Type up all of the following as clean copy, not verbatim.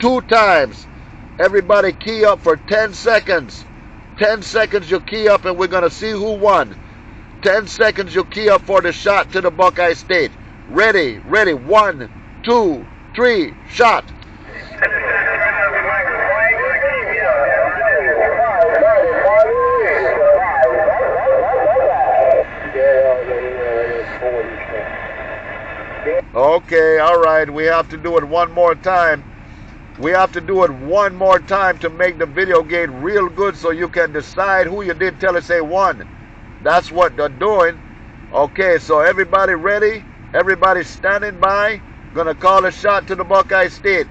2 times. Everybody key up for 10 seconds. 10 seconds you key up and we're going to see who won. 10 seconds you key up for the shot to the Buckeye State. Ready, ready. 1, 2, 3, shot. Okay, all right. We have to do it one more time. We have to do it one more time to make the video game real good so you can decide who you did tell us they won. That's what they're doing. Okay, so everybody ready? Everybody standing by? Gonna call a shot to the Buckeye State.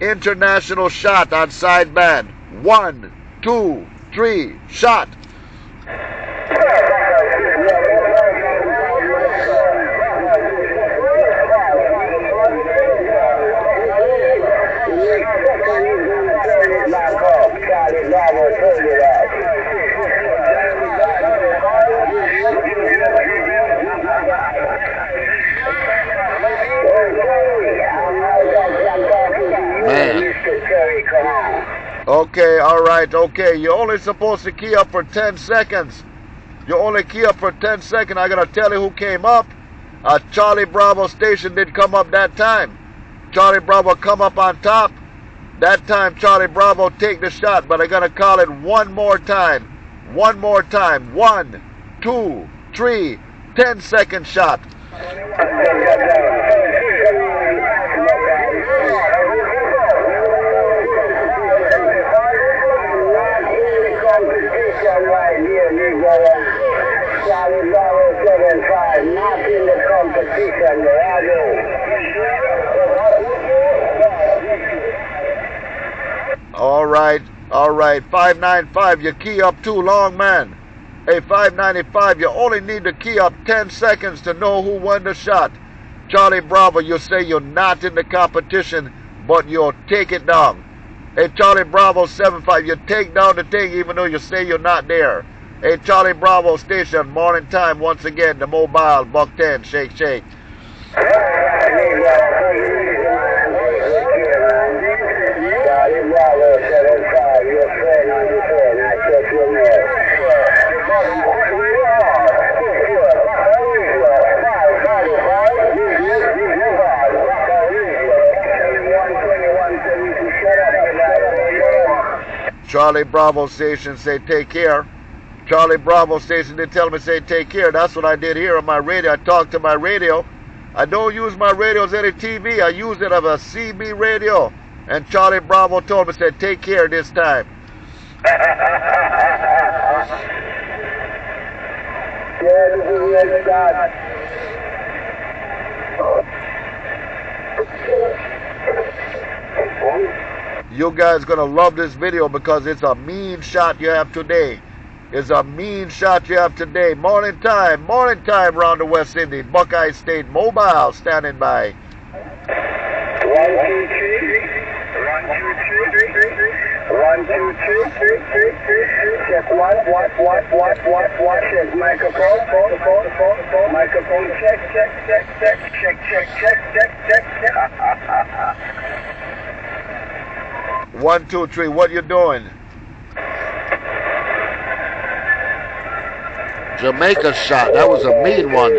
International shot on side band. 1, 2, 3, shot. Okay, all right, okay. You're only supposed to key up for 10 seconds. You only key up for 10 seconds. I gotta tell you who came up. Charlie Bravo station did come up that time. Charlie Bravo come up on top. That time Charlie Bravo take the shot, but I gotta call it one more time. One more time. 1, 2, 3, 10-second shot. All right, 595, you key up too long, man. Hey, 595, you only need to key up 10 seconds to know who won the shot. Charlie Bravo, you say you're not in the competition, but you'll take it down. Hey, Charlie Bravo 75, you take down the thing even though you say you're not there. Hey, Charlie Bravo station, morning time once again, the mobile, buck 10, shake, shake. Charlie Bravo station say take care. Charlie Bravo station, they tell me say take care. That's what I did here on my radio. I talked to my radio. I don't use my radio as any TV. I use it as a CB radio. And Charlie Bravo told me, said take care this time. You guys gonna love this video because it's a mean shot you have today. It's a mean shot you have today. Morning time around the West Indies. Buckeye State mobile standing by. 1, 2, 3. 1, 2, 3. Check one. Check microphone. Microphone check. 1, 2, 3. What you doing? Jamaica shot. That was a mean one.